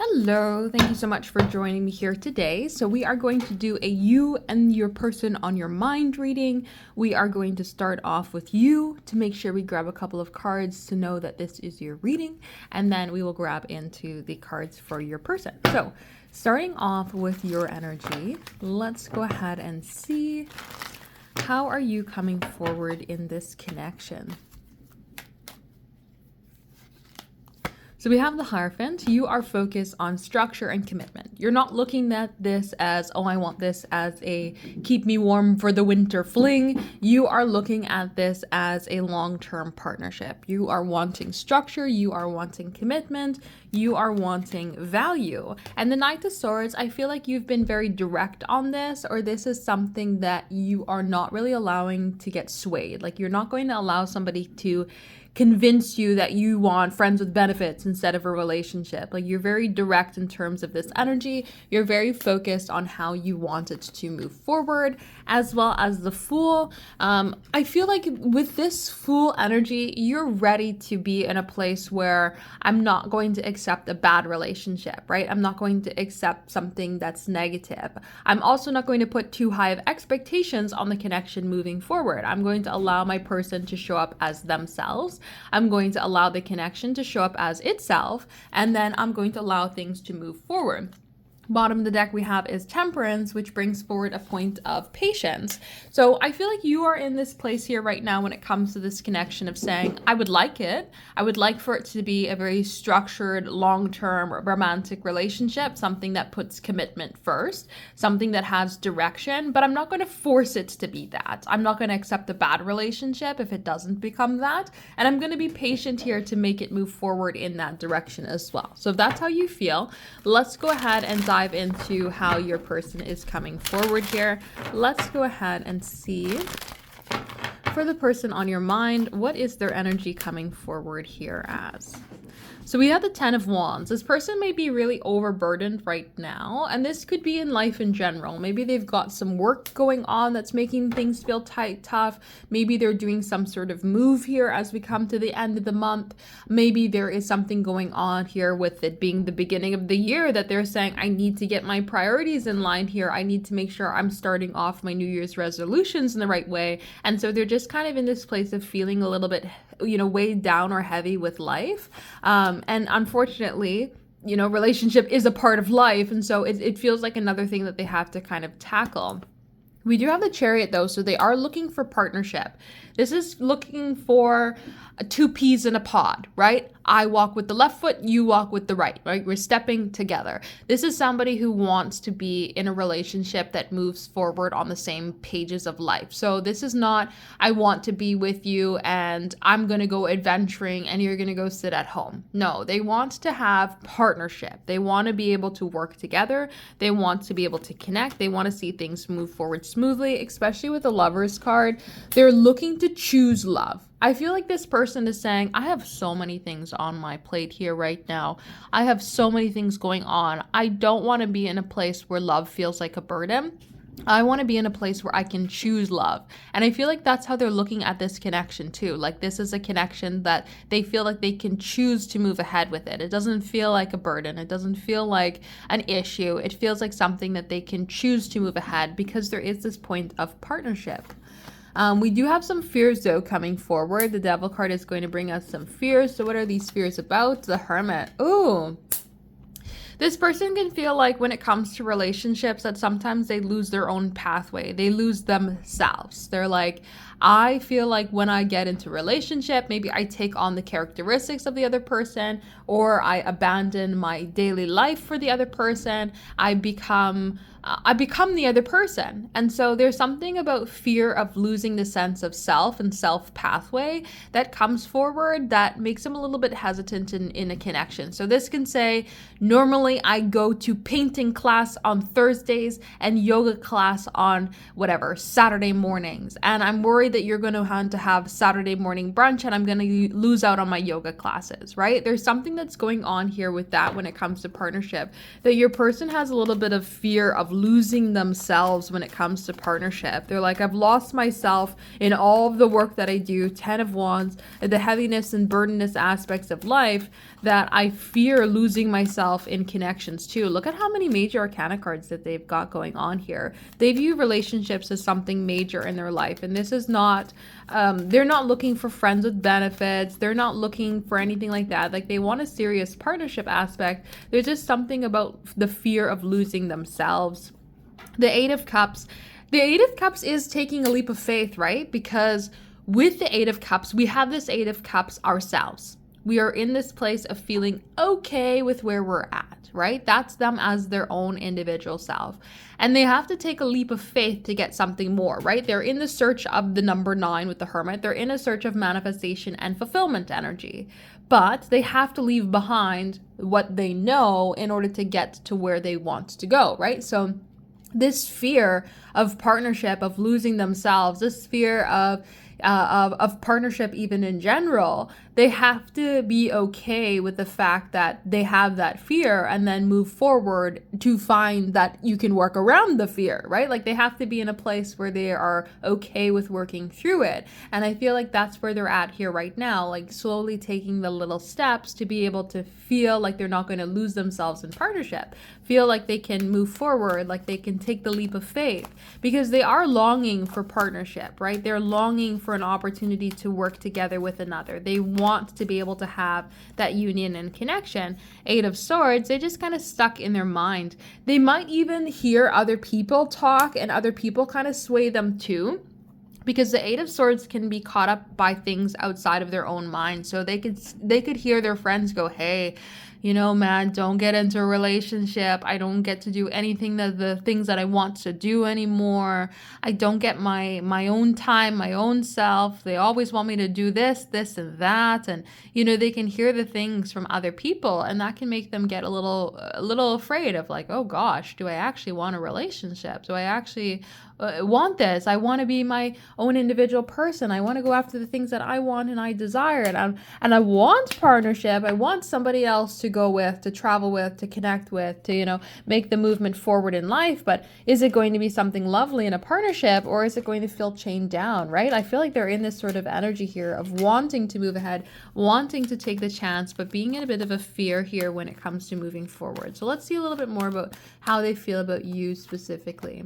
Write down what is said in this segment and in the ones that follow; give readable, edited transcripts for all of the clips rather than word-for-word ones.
Hello, thank you so much for joining me here today. So we are going to do a you and your person on your mind reading. We are going to start off with you to make sure we grab a couple of cards to know that this is your reading, and then we will grab into the cards for your person. So starting off with your energy, let's go ahead and see how are you coming forward in this connection. So we have the Hierophant. You are focused on structure and commitment. You're not looking at this as, oh, I want this as a keep me warm for the winter fling. You are looking at this as a long-term partnership. You are wanting structure. You are wanting commitment. You are wanting value. And the Knight of Swords, I feel like you've been very direct on this, or this is something that you are not really allowing to get swayed. Like, you're not going to allow somebody to convince you that you want friends with benefits instead of a relationship. Like, you're very direct in terms of this energy. You're very focused on how you want it to move forward, as well as the Fool. I feel like with this Fool energy, you're ready to be in a place where I'm not going to accept a bad relationship, right? I'm not going to accept something that's negative. I'm also not going to put too high of expectations on the connection moving forward. I'm going to allow my person to show up as themselves. I'm going to allow the connection to show up as itself, and then I'm going to allow things to move forward. Bottom of the deck we have is Temperance, which brings forward a point of patience. So I feel like you are in this place here right now when it comes to this connection of saying, I would like it. I would like for it to be a very structured, long-term romantic relationship, something that puts commitment first, something that has direction, but I'm not going to force it to be that. I'm not going to accept a bad relationship if it doesn't become that, and I'm going to be patient here to make it move forward in that direction as well. So if that's how you feel, let's go ahead and dive into how your person is coming forward here. Let's go ahead and see for the person on your mind, what is their energy coming forward here as? So we have the Ten of Wands. This person may be really overburdened right now, and this could be in life in general. Maybe they've got some work going on that's making things feel tight, tough. Maybe they're doing some sort of move here as we come to the end of the month. Maybe there is something going on here with it being the beginning of the year that they're saying, I need to get my priorities in line here. I need to make sure I'm starting off my New Year's resolutions in the right way. And so they're just kind of in this place of feeling a little bit, weighed down or heavy with life. And unfortunately, relationship is a part of life. And so it feels like another thing that they have to kind of tackle. We do have the Chariot though, so they are looking for partnership. This is looking for two peas in a pod, right? I walk with the left foot, you walk with the right? We're stepping together. This is somebody who wants to be in a relationship that moves forward on the same pages of life. So this is not, I want to be with you and I'm going to go adventuring and you're going to go sit at home. No, they want to have partnership. They want to be able to work together. They want to be able to connect. They want to see things move forward smoothly, especially with the Lovers card. They're looking to choose love. I feel like this person is saying, I have so many things on my plate here right now. I have so many things going on. I don't want to be in a place where love feels like a burden. I want to be in a place where I can choose love. And I feel like that's how they're looking at this connection too. Like, this is a connection that they feel like they can choose to move ahead with it. It doesn't feel like a burden. It doesn't feel like an issue. It feels like something that they can choose to move ahead because there is this point of partnership. We do have some fears though coming forward. The Devil card is going to bring us some fears. So what are these fears about? The Hermit. Ooh. This person can feel like when it comes to relationships that sometimes they lose their own pathway. They lose themselves. They're like, I feel like when I get into a relationship, maybe I take on the characteristics of the other person, or I abandon my daily life for the other person. I become the other person. And so there's something about fear of losing the sense of self and self pathway that comes forward that makes them a little bit hesitant in a connection. So this can say, normally I go to painting class on Thursdays and yoga class on Saturday mornings. And I'm worried worried that you're going to have Saturday morning brunch and I'm going to lose out on my yoga classes, right? There's something that's going on here with that when it comes to partnership, that your person has a little bit of fear of losing themselves when it comes to partnership. They're like, I've lost myself in all of the work that I do, 10 of Wands, the heaviness and burdenous aspects of life, that I fear losing myself in connections too. Look at how many major arcana cards that they've got going on here. They view relationships as something major in their life, and this is not, they're not looking for friends with benefits. They're not looking for anything like that. Like, they want a serious partnership aspect. There's just something about the fear of losing themselves. The Eight of Cups. The Eight of Cups is taking a leap of faith, right? Because with the Eight of Cups, we have this Eight of Cups ourselves. We are in this place of feeling okay with where we're at, right? That's them as their own individual self. And they have to take a leap of faith to get something more, right? They're in the search of the number 9 with the Hermit. They're in a search of manifestation and fulfillment energy. But they have to leave behind what they know in order to get to where they want to go, right? So this fear of partnership, of losing themselves, this fear of partnership even in general, they have to be okay with the fact that they have that fear and then move forward to find that you can work around the fear, right? Like, they have to be in a place where they are okay with working through it. And I feel like that's where they're at here right now, like slowly taking the little steps to be able to feel like they're not going to lose themselves in partnership, feel like they can move forward, like they can take the leap of faith, because they are longing for partnership, right? They're longing for an opportunity to work together with another. They want to be able to have that union and connection. Eight of Swords, they're just kind of stuck in their mind. They might even hear other people talk and other people kind of sway them too, because the Eight of Swords can be caught up by things outside of their own mind. So they could hear their friends go, hey, you know, man, don't get into a relationship. I don't get to do anything that the things that I want to do anymore. I don't get my own time, my own self. They always want me to do this, and that. And, you know, they can hear the things from other people, and that can make them get a little afraid of, like, oh gosh, do I actually want a relationship? Do I actually want this? I want to be my own individual person. I want to go after the things that I want and I desire. And I want partnership. I want somebody else to go with, to travel with, to connect with, to, you know, make the movement forward in life. But is it going to be something lovely in a partnership, or is it going to feel chained down, right? I feel like they're in this sort of energy here of wanting to move ahead, wanting to take the chance, but being in a bit of a fear here when it comes to moving forward. So let's see a little bit more about how they feel about you specifically.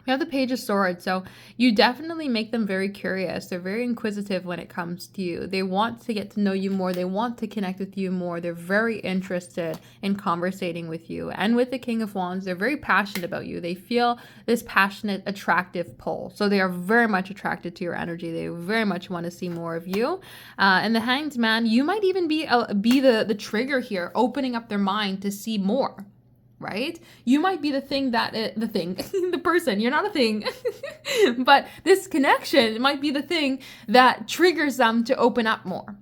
We have the Page of Swords, so you definitely make them very curious. They're very inquisitive when it comes to you. They want to get to know you more. They want to connect with you more. They're very interested in conversating with you. And with the King of Wands, they're very passionate about you. They feel this passionate, attractive pull. So they are very much attracted to your energy. They very much want to see more of you. And the Hanged Man, you might even be the trigger here, opening up their mind to see more. Right? You might be the thing that, the person, you're not a thing, but this connection might be the thing that triggers them to open up more,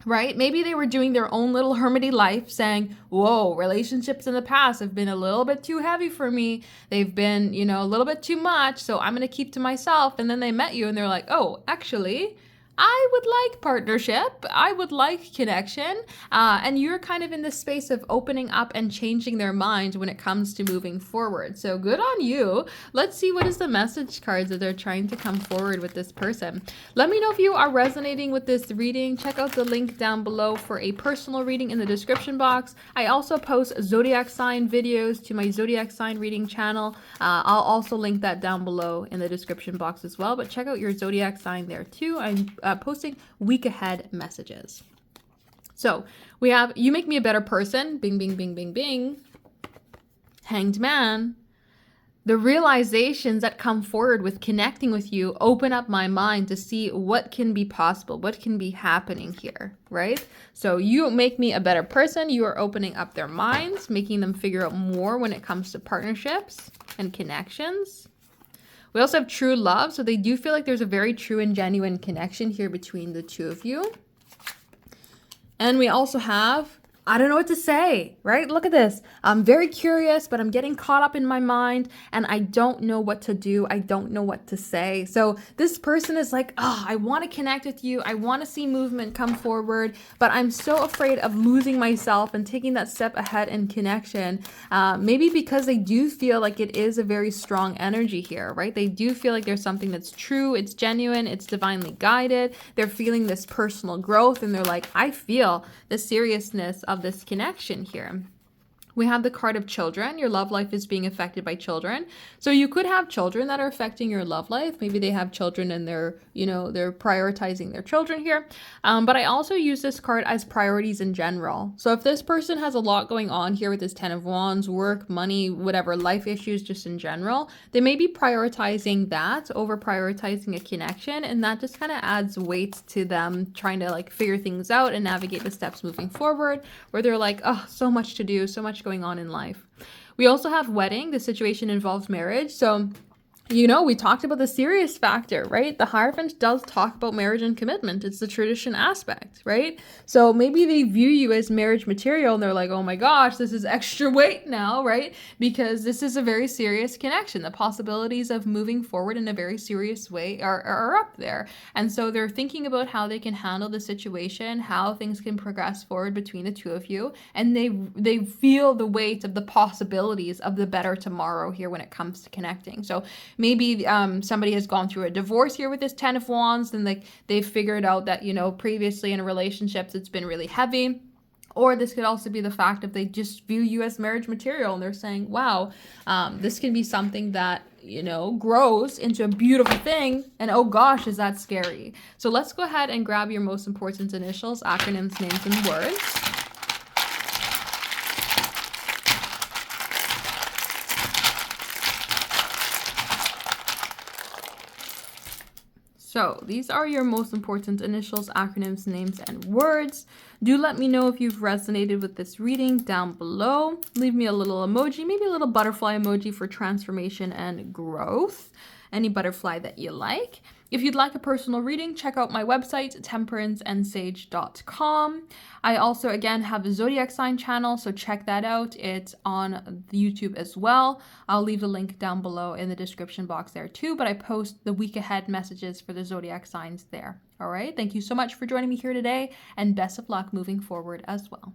right? Maybe they were doing their own little hermity life saying, whoa, relationships in the past have been a little bit too heavy for me. They've been, you know, a little bit too much. So I'm going to keep to myself. And then they met you and they're like, oh, actually, I would like partnership. I would like connection. And you're kind of in this space of opening up and changing their mind when it comes to moving forward. So good on you. Let's see what is the message cards that they're trying to come forward with this person. Let me know if you are resonating with this reading. Check out the link down below for a personal reading in the description box. I also post zodiac sign videos to my zodiac sign reading channel. I'll also link that down below in the description box as well. But check out your zodiac sign there too. I'm posting week ahead messages. So we have, you make me a better person. Bing, bing, bing, bing, bing. Hanged Man. The realizations that come forward with connecting with you open up my mind to see what can be possible, what can be happening here, right? So you make me a better person. You are opening up their minds, making them figure out more when it comes to partnerships and connections. We also have true love. So they do feel like there's a very true and genuine connection here between the two of you. And we also have I don't know what to say, right? Look at this. I'm very curious, but I'm getting caught up in my mind and I don't know what to do. I don't know what to say. So this person is like, oh, I want to connect with you. I want to see movement come forward, but I'm so afraid of losing myself and taking that step ahead in connection. Maybe because they do feel like it is a very strong energy here, right? They do feel like there's something that's true, it's genuine, it's divinely guided. They're feeling this personal growth and they're like, I feel the seriousness of this connection here. We have the card of children. Your love life is being affected by children. So you could have children that are affecting your love life. Maybe they have children and they're prioritizing their children here. But I also use this card as priorities in general. So if this person has a lot going on here with this 10 of Wands, work, money, whatever, life issues just in general, they may be prioritizing that over prioritizing a connection. And that just kind of adds weight to them trying to like figure things out and navigate the steps moving forward, where they're like, oh, so much to do, so much going on in life. We also have wedding. The situation involves marriage. So we talked about the serious factor, right? The Hierophant does talk about marriage and commitment. It's the tradition aspect, right? So maybe they view you as marriage material and they're like, oh my gosh, this is extra weight now, right? Because this is a very serious connection. The possibilities of moving forward in a very serious way are up there. And so they're thinking about how they can handle the situation, how things can progress forward between the two of you. And they feel the weight of the possibilities of the better tomorrow here when it comes to connecting. So maybe somebody has gone through a divorce here with this 10 of Wands and like they've figured out that, previously in relationships it's been really heavy. Or this could also be the fact that they just view you as marriage material and they're saying, wow, this can be something that, grows into a beautiful thing. And oh gosh, is that scary. So let's go ahead and grab your most important initials, acronyms, names, and words. So these are your most important initials, acronyms, names, and words. Do let me know if you've resonated with this reading down below. Leave me a little emoji, maybe a little butterfly emoji for transformation and growth. Any butterfly that you like. If you'd like a personal reading, check out my website, temperanceandsage.com. I also, again, have a Zodiac sign channel, so check that out. It's on YouTube as well. I'll leave the link down below in the description box there too, but I post the week ahead messages for the Zodiac signs there. All right, thank you so much for joining me here today, and best of luck moving forward as well.